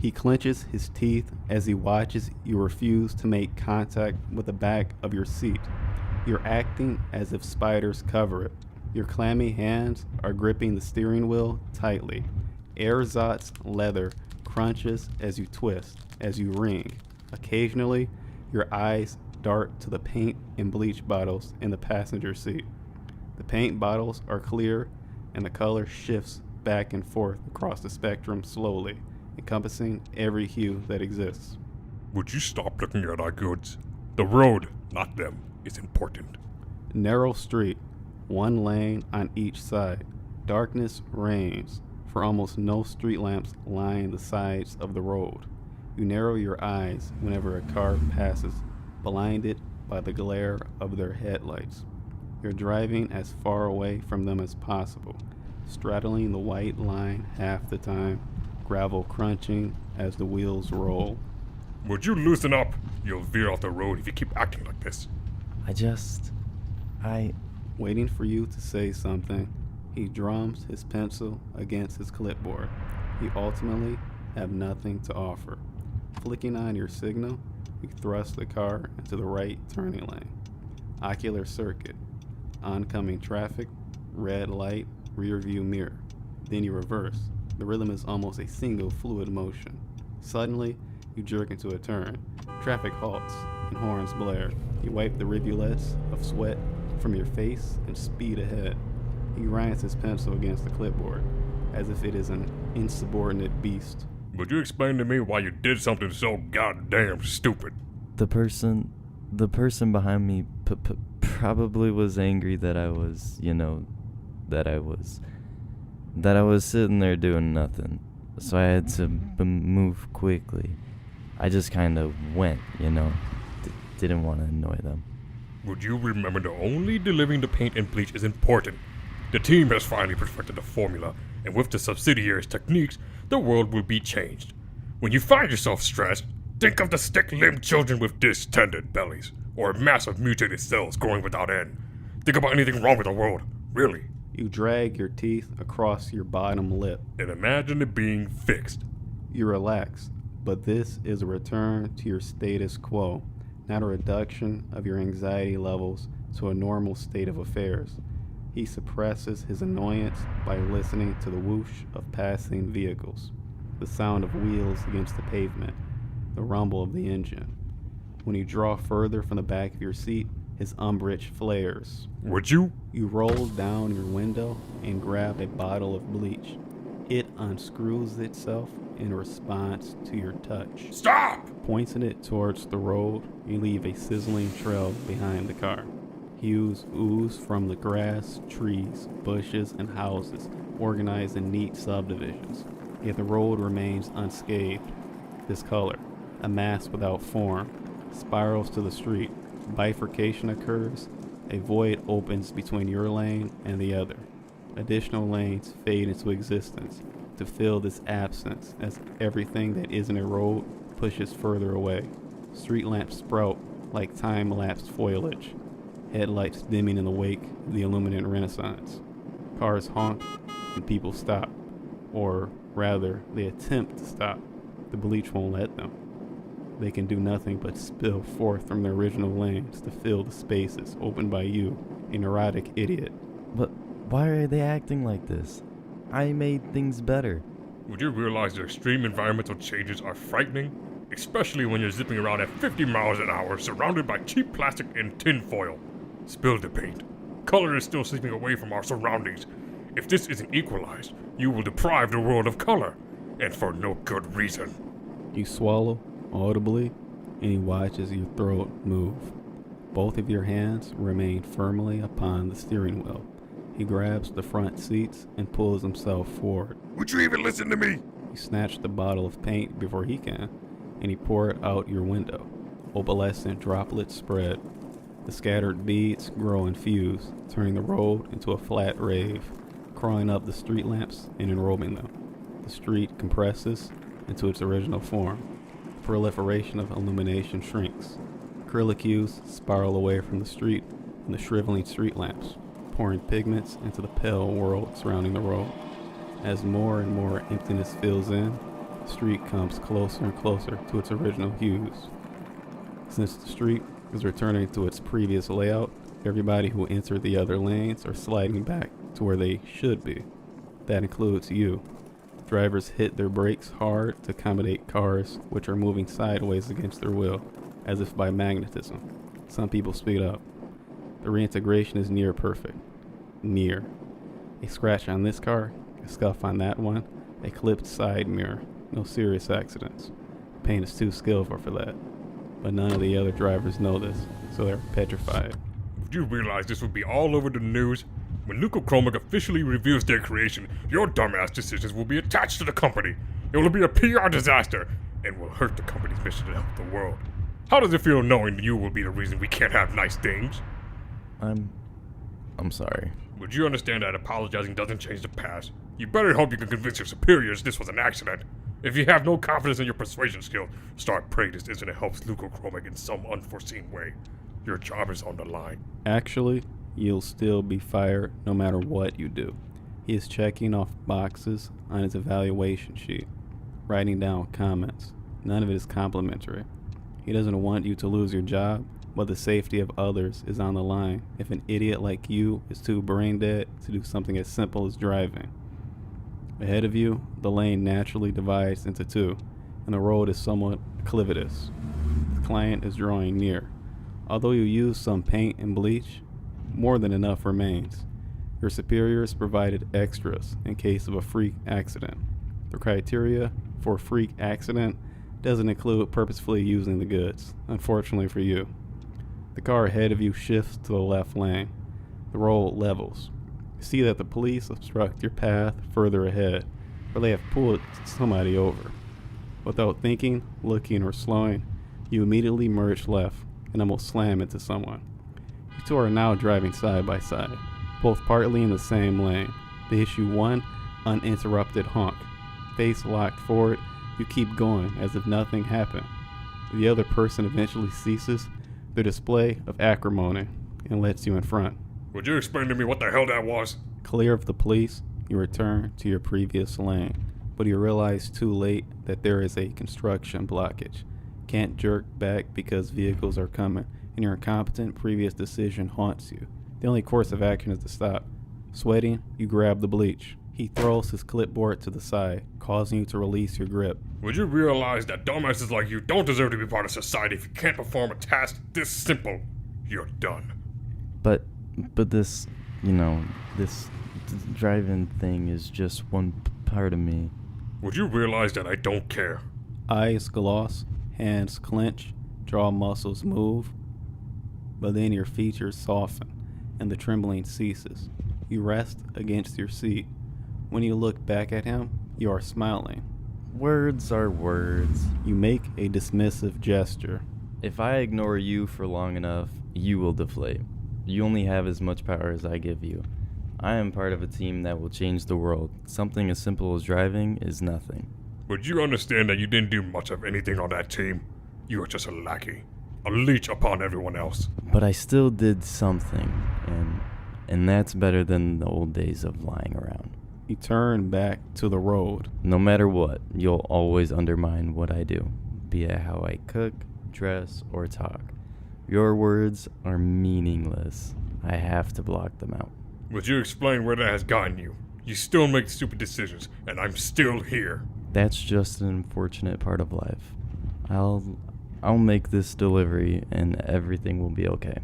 He clenches his teeth as he watches you refuse to make contact with the back of your seat. You're acting as if spiders cover it. Your clammy hands are gripping the steering wheel tightly. Ersatz leather crunches as you twist, as you ring. Occasionally, your eyes dart to the paint and bleach bottles in the passenger seat. The paint bottles are clear, and the color shifts back and forth across the spectrum slowly, encompassing every hue that exists. Would you stop looking at our goods? The road, not them, is important. Narrow street, one lane on each side. Darkness reigns, for almost no street lamps line the sides of the road. You narrow your eyes whenever a car passes, blinded by the glare of their headlights. You're driving as far away from them as possible, straddling the white line half the time, gravel crunching as the wheels roll. Would you loosen up? You'll veer off the road if you keep acting like this. Waiting for you to say something, he drums his pencil against his clipboard. You ultimately have nothing to offer. Flicking on your signal, you thrust the car into the right turning lane. Ocular circuit, oncoming traffic, red light, rear view mirror. Then you reverse. The rhythm is almost a single fluid motion. Suddenly, you jerk into a turn. Traffic halts and horns blare. You wipe the rivulets of sweat from your face and speed ahead. He grinds his pencil against the clipboard, as if it is an insubordinate beast. Would you explain to me why you did something so goddamn stupid? The person behind me probably was angry that I was, that I was sitting there doing nothing. So I had to move quickly. I just kind of went, didn't want to annoy them. Would you remember that only delivering the paint and bleach is important? The team has finally perfected the formula, and with the subsidiaries' techniques, the world will be changed. When you find yourself stressed, think of the stick-limbed children with distended bellies, or massive mutated cells growing without end. Think about anything wrong with the world, really. You drag your teeth across your bottom lip. And imagine it being fixed. You relax, but this is a return to your status quo, not a reduction of your anxiety levels to a normal state of affairs. He suppresses his annoyance by listening to the whoosh of passing vehicles, the sound of wheels against the pavement, the rumble of the engine. When you draw further from the back of your seat, his umbrage flares. Would you? You roll down your window and grab a bottle of bleach. It unscrews itself in response to your touch. Stop! Pointing it towards the road, you leave a sizzling trail behind the car. Hues ooze from the grass, trees, bushes, and houses, organized in neat subdivisions. Yet the road remains unscathed. This color, a mass without form, spirals to the street. Bifurcation occurs. A void opens between your lane and the other. Additional lanes fade into existence to fill this absence as everything that isn't a road pushes further away. Street lamps sprout like time-lapse foliage, headlights dimming in the wake of the illuminant renaissance. Cars honk and people stop, or rather, they attempt to stop. The bleach won't let them. They can do nothing but spill forth from their original lanes to fill the spaces opened by you, a neurotic idiot. But why are they acting like this? I made things better. Would you realize the extreme environmental changes are frightening? Especially when you're zipping around at 50 miles an hour surrounded by cheap plastic and tin foil. Spill the paint. Color is still slipping away from our surroundings. If this isn't equalized, you will deprive the world of color, and for no good reason. You swallow audibly, and he watches your throat move. Both of your hands remain firmly upon the steering wheel. He grabs the front seats and pulls himself forward. Would you even listen to me? You snatch the bottle of paint before he can, and you pour it out your window. Opalescent droplets spread. The scattered beads grow and fuse, turning the road into a flat rave, crawling up the street lamps and enrobing them. The street compresses into its original form. The proliferation of illumination shrinks. Acrylic hues spiral away from the street and the shriveling street lamps, pouring pigments into the pale world surrounding the road. As more and more emptiness fills in, The street comes closer and closer to its original hues. Since the street is returning to its previous layout, everybody who entered the other lanes are sliding back to where they should be. That includes you. Drivers hit their brakes hard to accommodate cars which are moving sideways against their will, as if by magnetism. Some people speed up. The reintegration is near perfect. Near. A scratch on this car, a scuff on that one, a clipped side mirror. No serious accidents. Paint is too skillful for that. But none of the other drivers know this, so they're petrified. Would you realize this would be all over the news? When Crumbling officially reveals their creation, your dumbass decisions will be attached to the company. It will be a PR disaster, and will hurt the company's mission to help the world. How does it feel knowing you will be the reason we can't have nice things? I'm sorry. Would you understand that apologizing doesn't change the past? You better hope you can convince your superiors this was an accident. If you have no confidence in your persuasion skill, start praying this incident helps Crumbling in some unforeseen way. Your job is on the line. Actually, you'll still be fired no matter what you do. He is checking off boxes on his evaluation sheet, writing down comments. None of it is complimentary. He doesn't want you to lose your job, but the safety of others is on the line if an idiot like you is too brain dead to do something as simple as driving. Ahead of you, the lane naturally divides into two, and the road is somewhat clivitous. The client is drawing near. Although you use some paint and bleach, more than enough remains. Your superiors provided extras in case of a freak accident. The criteria for a freak accident doesn't include purposefully using the goods, unfortunately for you. The car ahead of you shifts to the left lane. The road levels. You see that the police obstruct your path further ahead, or they have pulled somebody over. Without thinking, looking, or slowing, you immediately merge left and almost slam into someone. You two are now driving side by side, both partly in the same lane. They issue one uninterrupted honk. Face locked forward, you keep going as if nothing happened. The other person eventually ceases their display of acrimony and lets you in front. Would you explain to me what the hell that was? Clear of the police, you return to your previous lane, but you realize too late that there is a construction blockage. Can't jerk back because vehicles are coming, and your incompetent previous decision haunts you. The only course of action is to stop. Sweating, you grab the bleach. He throws his clipboard to the side, causing you to release your grip. Would you realize that dumbasses like you don't deserve to be part of society if you can't perform a task this simple? You're done. But this, this driving thing is just one part of me. Would you realize that I don't care? Eyes gloss, hands clench, jaw muscles move, but then your features soften and the trembling ceases. You rest against your seat. When you look back at him, you are smiling. Words are words. You make a dismissive gesture. If I ignore you for long enough, you will deflate. You only have as much power as I give you. I am part of a team that will change the world. Something as simple as driving is nothing. Would you understand that you didn't do much of anything on that team? You were just a lackey, a leech upon everyone else. But I still did something, and that's better than the old days of lying around. You turn back to the road. No matter what, you'll always undermine what I do, be it how I cook, dress, or talk. Your words are meaningless. I have to block them out. Would you explain where that has gotten you? You still make stupid decisions, and I'm still here. That's just an unfortunate part of life. I'll make this delivery and everything will be okay.